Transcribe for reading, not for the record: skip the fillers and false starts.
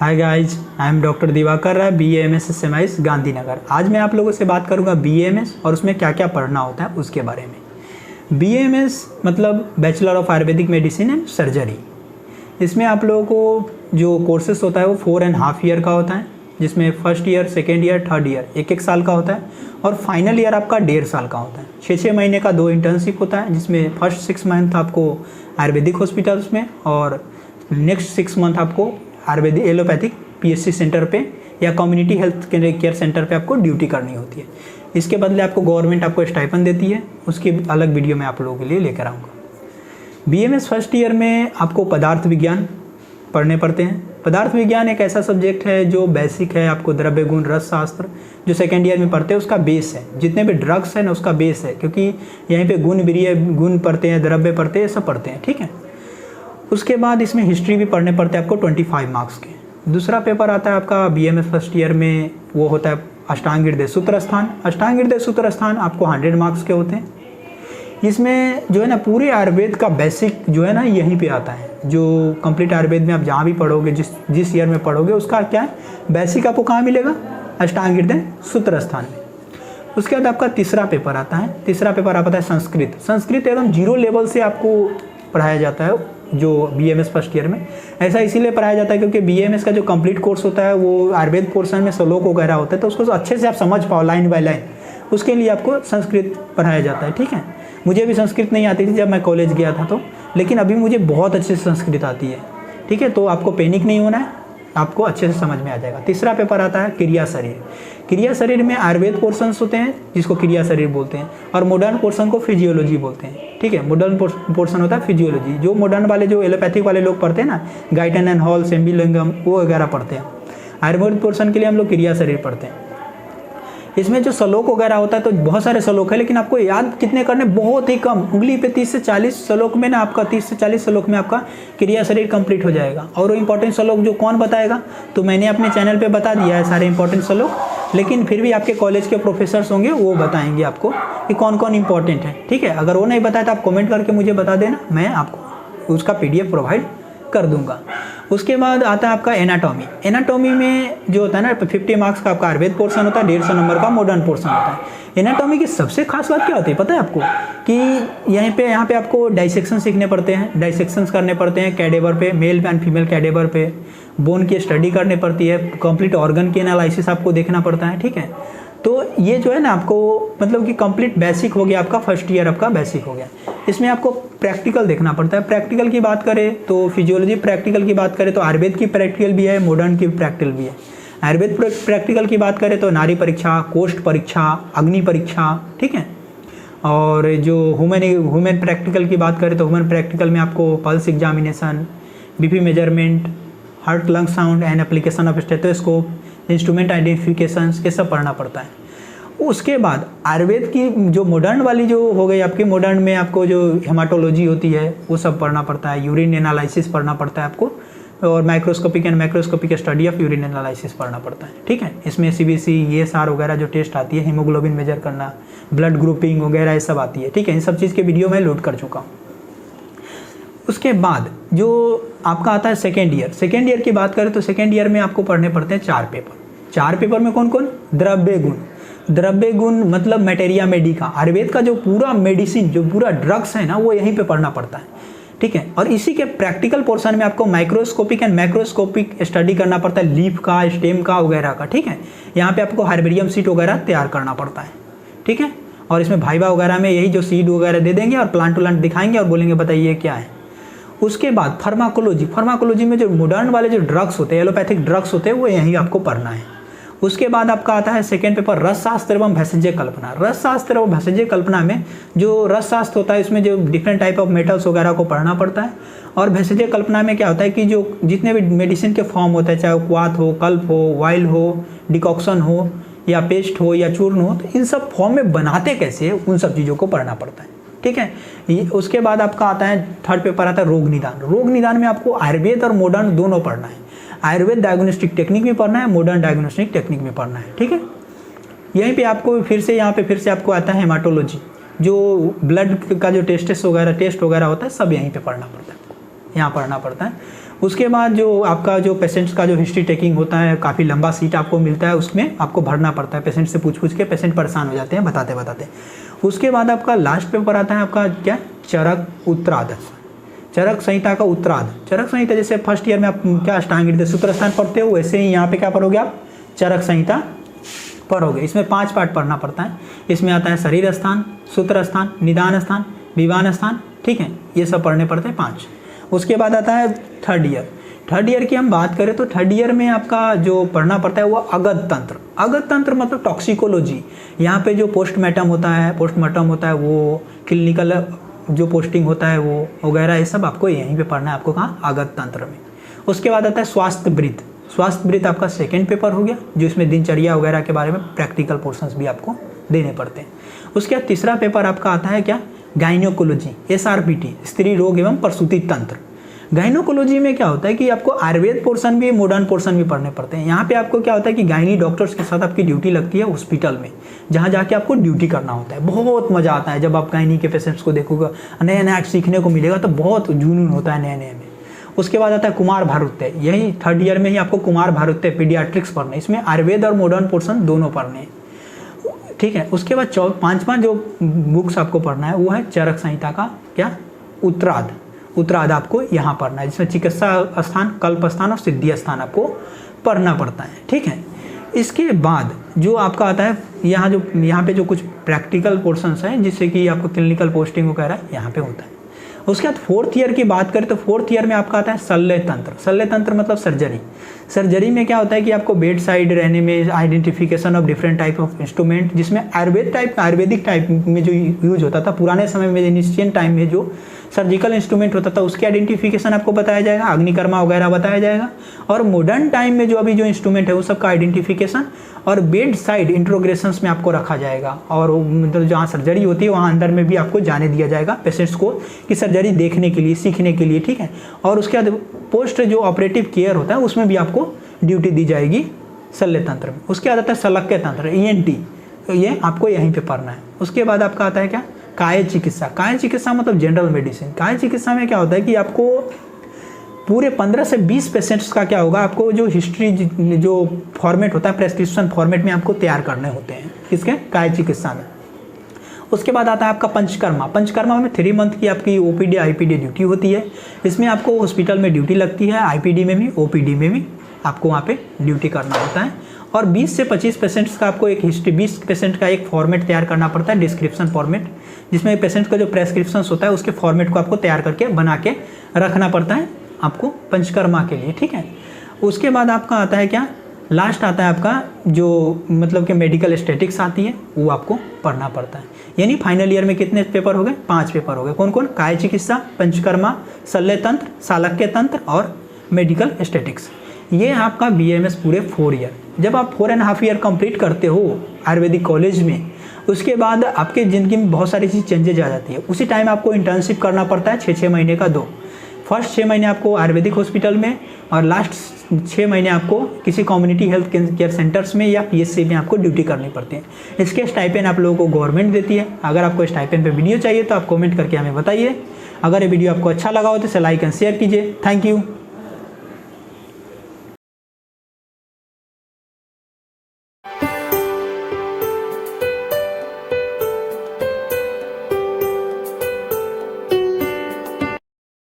Hi guys, I am doctor Diwakar Rai, BAMS SMIS Gandhinagar. आज मैं आप लोगों से बात करूंगा BAMS और उसमें क्या क्या पढ़ना होता है उसके बारे में। BAMS मतलब bachelor of Ayurvedic medicine and surgery. इसमें आप लोगों को जो कोर्सेस होता है वो 4.5 ईयर का होता है, जिसमें first year, second year, third year एक साल का होता है और फाइनल ईयर आपका 1.5 साल का होता है। 6 महीने का 2 इंटर्नशिप होता है, जिसमें फर्स्ट 6 मंथ आपको आयुर्वेदिक हॉस्पिटल्स में और नेक्स्ट 6 मंथ आपको आयुर्वेदिक एलोपैथिक PSC सेंटर पे या कम्युनिटी हेल्थ केयर सेंटर पे आपको ड्यूटी करनी होती है। इसके बदले आपको गवर्नमेंट आपको स्टाइपेंड देती है, उसकी अलग वीडियो मैं आप लोगों के लिए लेकर आऊँगा। BAMS फर्स्ट ईयर में आपको पदार्थ विज्ञान पढ़ने पड़ते हैं। पदार्थ विज्ञान एक ऐसा सब्जेक्ट है जो बेसिक है, आपको द्रव्य गुण रस शास्त्र जो सेकेंड ईयर में पढ़ते हैं उसका बेस है। जितने भी ड्रग्स है ना उसका बेस है, क्योंकि यहीं पे गुण वीर्य गुण पढ़ते हैं, द्रव्य पढ़ते हैं, सब पढ़ते हैं, ठीक है। उसके बाद इसमें हिस्ट्री भी पढ़ने पड़ते हैं आपको 25 मार्क्स के। दूसरा पेपर आता है आपका BAMS फर्स्ट ईयर में, वो होता है अष्टांग हृदय सूत्र स्थान। अष्टांग हृदय सूत्र स्थान आपको 100 मार्क्स के होते हैं। इसमें जो है ना पूरे आयुर्वेद का बेसिक जो है ना यहीं पे आता है। जो कंप्लीट आयुर्वेद में आप जहाँ भी पढ़ोगे, जिस ईयर में पढ़ोगे उसका क्या है बेसिक आपको कहाँ मिलेगा, अष्टांग हृदय सूत्र स्थान में। उसके बाद आपका तीसरा पेपर आता है। तीसरा पेपर आता है संस्कृत। संस्कृत एकदम 0 लेवल से आपको पढ़ाया जाता है जो BAMS फर्स्ट ईयर में। ऐसा इसीलिए पढ़ाया जाता है क्योंकि BAMS का जो कंप्लीट कोर्स होता है वो आयुर्वेद पोर्शन में श्लोक वगैरह होता है, तो उसको अच्छे से आप समझ पाओ लाइन बाय लाइन, उसके लिए आपको संस्कृत पढ़ाया जाता है, ठीक है। मुझे भी संस्कृत नहीं आती थी जब मैं कॉलेज गया था तो, लेकिन अभी मुझे बहुत अच्छे से संस्कृत आती है, ठीक है। तो आपको पैनिक नहीं होना है, आपको अच्छे से समझ में आ जाएगा। तीसरा पेपर आता है क्रिया शरीर। क्रिया शरीर में आयुर्वेद पोर्शंस होते हैं जिसको क्रिया शरीर बोलते हैं, और मॉडर्न पोर्शन को फिजियोलॉजी बोलते हैं, ठीक है। मॉडर्न पोर्शन होता है फिजियोलॉजी। जो मॉडर्न वाले जो एलोपैथिक वाले लोग पढ़ते हैं ना, गाइटन एंड हॉल, सेम्बिलिंगम, वो वगैरह पढ़ते हैं। आयुर्वेद पोर्शन के लिए हम लोग क्रिया शरीर पढ़ते हैं। इसमें जो श्लोक वगैरह होता है तो बहुत सारे श्लोक है, लेकिन आपको याद कितने करने, बहुत ही कम, उंगली पे 30 से 40 श्लोक में ना आपका 30 से 40 श्लोक में आपका क्रिया शरीर कंप्लीट हो जाएगा। और वो इंपॉर्टेंट श्लोक जो कौन बताएगा, तो मैंने अपने चैनल पे बता दिया है सारे इंपॉर्टेंट श्लोक, लेकिन फिर भी आपके कॉलेज के प्रोफेसर्स होंगे वो बताएंगे आपको कि कौन कौन इंपॉर्टेंट है, ठीक है। अगर वो नहीं बताया तो आप कॉमेंट करके मुझे बता देना, मैं आपको उसका PDF प्रोवाइड कर दूंगा। उसके बाद आता है आपका एनाटॉमी। एनाटॉमी में जो होता है ना 50 मार्क्स का आपका आयुर्वेद पोर्शन होता है, 150 नंबर का मॉडर्न पोर्शन होता है। एनाटॉमी की सबसे खास बात क्या होती है पता है आपको, कि यहाँ पे आपको डाइसेक्शन सीखने पड़ते हैं, डाइसेक्शंस करने पड़ते हैं कैडेवर पे, मेल एंड फीमेल कैडेवर पे, बोन की स्टडी करनी पड़ती है, कंप्लीट ऑर्गन की एनालिसिस आपको देखना पड़ता है, ठीक है। तो ये जो है ना आपको मतलब कि कंप्लीट बेसिक हो गया, आपका फर्स्ट ईयर आपका बेसिक हो गया। इसमें आपको प्रैक्टिकल देखना पड़ता है। प्रैक्टिकल की बात करें तो फिजियोलॉजी प्रैक्टिकल की बात करें तो आयुर्वेद की प्रैक्टिकल भी है, मॉडर्न की प्रैक्टिकल भी है। आयुर्वेद प्रैक्टिकल की बात करें तो नारी परीक्षा, कोष्ठ परीक्षा, अग्नि परीक्षा, ठीक है। और जो ह्यूमन प्रैक्टिकल की बात करें तो ह्यूमन प्रैक्टिकल में आपको pulse examination, BP measurement, heart lung sound and application of stethoscope, instrument identification, ये सब पढ़ना पड़ता है। उसके बाद आयुर्वेद की जो मॉडर्न वाली जो हो गई आपकी, मॉडर्न में आपको जो हेमाटोलॉजी होती है वो सब पढ़ना पड़ता है, यूरिन एनालिसिस पढ़ना पड़ता है आपको, और microscopic and macroscopic study of urine analysis पढ़ना पड़ता है, ठीक है। इसमें CBC, ESR वगैरह जो टेस्ट आती है, हीमोग्लोबिन मेजर करना, ब्लड ग्रुपिंग वगैरह ये सब आती है, ठीक है। इन सब चीज़ के वीडियो मैं लोड कर चुका हूँ। उसके बाद जो आपका आता है सेकेंड ईयर। सेकेंड ईयर की बात करें तो सेकेंड ईयर में आपको पढ़ने पड़ते हैं 4 पेपर। 4 पेपर में कौन कौन, द्रव्य गुण। द्रव्य गुण मतलब मैटेरिया मेडिका, आयुर्वेद का जो पूरा मेडिसिन, जो पूरा ड्रग्स है ना वो यहीं पे पढ़ना पड़ता है, ठीक है। और इसी के प्रैक्टिकल पोर्शन में आपको माइक्रोस्कोपिक एंड मैक्रोस्कोपिक स्टडी करना पड़ता है, लीफ का, स्टेम का वगैरह का, ठीक है। यहाँ पे आपको हार्बेरियम सीट वगैरह तैयार करना पड़ता है, ठीक है। और इसमें भाइबा वगैरह में यही जो सीड वगैरह दे देंगे और प्लांट व्लांट दिखाएंगे और बोलेंगे बताइए क्या है। उसके बाद फार्माकोलॉजी। फार्माकोलॉजी में जो मॉडर्न वाले जो ड्रग्स होते हैं, एलोपैथिक ड्रग्स होते हैं, वो यहीं आपको पढ़ना है। उसके बाद आपका आता है सेकेंड पेपर रस शास्त्र एवं भेषज कल्पना। रस शास्त्र एवं भेषज कल्पना में जो रस शास्त्र होता है इसमें जो डिफरेंट टाइप ऑफ मेटल्स वगैरह को पढ़ना पड़ता है। और भेषज कल्पना में क्या होता है कि जो जितने भी मेडिसिन के फॉर्म होते हैं, चाहे वो क्वाथ हो, कल्प हो, वाइल हो, डिकॉक्शन हो, या पेस्ट हो, या चूर्ण हो, तो इन सब फॉर्म में बनाते कैसे है उन सब चीज़ों को पढ़ना पड़ता है, ठीक है। उसके बाद आपका आता है थर्ड पेपर आता है रोग निदान। रोग निदान में आपको आयुर्वेद और मॉडर्न दोनों पढ़ना है। आयुर्वेद डायग्नोस्टिक टेक्निक भी पढ़ना है, मॉडर्न डायग्नोस्टिक टेक्निक भी पढ़ना है, ठीक है। यहीं पे आपको फिर से आपको आता है हेमाटोलॉजी, जो ब्लड का जो टेस्ट वगैरह होता है सब यहीं पे पढ़ना पड़ता है। यहाँ पढ़ना पड़ता है। उसके बाद जो आपका जो पेशेंट्स का जो हिस्ट्री टेकिंग होता है, काफ़ी लंबा सीट आपको मिलता है, उसमें आपको भरना पड़ता है। पेशेंट से पूछ के पेशेंट परेशान हो जाते हैं बताते बताते। उसके बाद आपका लास्ट पेपर आता है आपका क्या, चरक उत्तरार्ध, चरक संहिता का उत्तरार्ध। चरक संहिता जैसे फर्स्ट ईयर में आप क्या अष्टांग हृदय सूत्र स्थान पढ़ते हो, वैसे ही यहाँ पे क्या पढ़ोगे आप, चरक संहिता पढ़ोगे। इसमें 5 पार्ट पढ़ना पड़ता है। इसमें आता है शरीर स्थान, सूत्र स्थान, निदान स्थान, विवान स्थान, ठीक है, ये सब पढ़ने पड़ते हैं 5। उसके बाद आता है थर्ड ईयर। थर्ड ईयर की हम बात करें तो थर्ड ईयर में आपका जो पढ़ना पड़ता है वो अगध तंत्र। अगध तंत्र मतलब टॉक्सिकोलॉजी। यहाँ पे जो पोस्टमार्टम होता है वो क्लिनिकल जो पोस्टिंग होता है वो वगैरह, ये सब आपको यहीं पे पढ़ना है, आपको कहाँ, अगध तंत्र में। उसके बाद आता है स्वास्थ्य वृत्त। स्वास्थ्य वृत्त आपका सेकेंड पेपर हो गया, जो इसमें दिनचर्या वगैरह के बारे में प्रैक्टिकल पोर्शंस भी आपको देने पड़ते हैं। उसके बाद तीसरा पेपर आपका आता है क्या, गाइनोकोलॉजी, SRPT, स्त्री रोग एवं प्रसूति तंत्र। गाइनोकोलॉजी में क्या होता है कि आपको आयुर्वेद पोर्शन भी, मॉडर्न पोर्शन भी पढ़ने पड़ते हैं। यहाँ पे आपको क्या होता है कि गायनी डॉक्टर्स के साथ आपकी ड्यूटी लगती है हॉस्पिटल में, जहाँ जाके आपको ड्यूटी करना होता है। बहुत मज़ा आता है जब आप गायनी के पेशेंट्स को देखोगे, नया नया सीखने को मिलेगा, तो बहुत जुनून होता है नए नए में। उसके बाद आता है कुमार भारुत्य। यही थर्ड ईयर में ही आपको कुमार भारुत्य पीडियाट्रिक्स पढ़ना है। इसमें आयुर्वेद और मॉडर्न पोर्शन दोनों पढ़ने हैं, ठीक है। उसके बाद 5वां जो बुक्स आपको पढ़ना है वो है चरक संहिता का क्या, उत्तरार्ध। उत्तरार्ध आपको यहाँ पढ़ना है, जिसमें चिकित्सा स्थान, कल्प स्थान और सिद्धि स्थान आपको पढ़ना पड़ता है, ठीक है। इसके बाद जो आपका आता है यहाँ पे जो कुछ प्रैक्टिकल पोर्शंस हैं, जिससे कि आपको क्लिनिकल पोस्टिंग वगैरह यहाँ पे होता है। उसके बाद फोर्थ ईयर की बात करें तो फोर्थ ईयर में आपका आता है शल्य तंत्र। शल्य तंत्र मतलब सर्जरी। सर्जरी में क्या होता है कि आपको बेड साइड रहने में identification of different type of instrument, जिसमें आयुर्वेदिक टाइप में जो यूज होता था पुराने समय में, एशियन टाइम में जो सर्जिकल इंस्ट्रूमेंट होता था उसके आइडेंटिफिकेशन आपको बताया जाएगा, अग्निकर्मा वगैरह बताया जाएगा। और मॉडर्न टाइम में जो अभी जो इंस्ट्रूमेंट है वो सबका आइडेंटिफिकेशन और बेड साइड इंट्रोग्रेशंस में आपको रखा जाएगा। और मतलब जहाँ सर्जरी होती है वहाँ अंदर में भी आपको जाने दिया जाएगा पेशेंट्स को, कि सर्जरी देखने के लिए, सीखने के लिए, ठीक है। और उसके बाद पोस्ट जो ऑपरेटिव केयर होता है उसमें भी आपको ड्यूटी दी जाएगी शल्य तंत्र में। उसके बाद आता है शल्य तंत्र, ENT, ये आपको यहीं पे पढ़ना है। उसके बाद आपका आता है क्या, काय चिकित्सा। काय चिकित्सा मतलब जनरल मेडिसिन। काय चिकित्सा में क्या होता है कि आपको पूरे 15 से 20 पेशेंट्स का क्या होगा, आपको जो हिस्ट्री जो फॉर्मेट होता है प्रेस्क्रिप्शन फॉर्मेट में आपको तैयार करने होते हैं, किसके, काय चिकित्सा में। उसके बाद आता है आपका पंचकर्मा। पंचकर्मा में 3 मंथ की आपकी OPD IPD ड्यूटी होती है। इसमें आपको हॉस्पिटल में ड्यूटी लगती है, IPD में भी OPD में भी आपको वहाँ पे ड्यूटी करना होता है। और 20 से 25 पेशेंट्स का आपको एक हिस्ट्री, 20 पेशेंट का एक फॉर्मेट तैयार करना पड़ता है, डिस्क्रिप्शन फॉर्मेट, जिसमें पेशेंट का जो प्रेस्क्रिप्शन होता है उसके फॉर्मेट को आपको तैयार करके बना के रखना पड़ता है आपको पंचकर्मा के लिए, ठीक है। उसके बाद आपका आता है क्या, लास्ट आता है आपका जो मतलब कि मेडिकल स्टैटिक्स आती है, वो आपको पढ़ना पड़ता है। यानी फाइनल ईयर में कितने पेपर हो गए, 5 पेपर हो गए। कौन कौन, काय चिकित्सा, पंचकर्मा, शल्य तंत्र, शालक्य तंत्र और मेडिकल स्टैटिक्स। ये आपका BAMS पूरे 4 ईयर। जब आप 4.5 ईयर कंप्लीट करते हो आयुर्वेदिक कॉलेज में, उसके बाद आपके ज़िंदगी में बहुत सारी चीज़ चेंजेज आ जाती है। उसी टाइम आपको इंटर्नशिप करना पड़ता है 6-6 महीने का 2। फर्स्ट 6 महीने आपको आयुर्वेदिक हॉस्पिटल में और लास्ट 6 महीने आपको किसी कम्युनिटी हेल्थ केयर सेंटर्स में या PSC में आपको ड्यूटी करनी पड़ती है। इसके स्टाइपेंड आप लोगों को गवर्नमेंट देती है। अगर आपको स्टाइपेंड पे वीडियो चाहिए तो आप कमेंट करके हमें बताइए। अगर ये वीडियो आपको अच्छा लगा हो तो इसे लाइक एंड शेयर कीजिए। Thank you.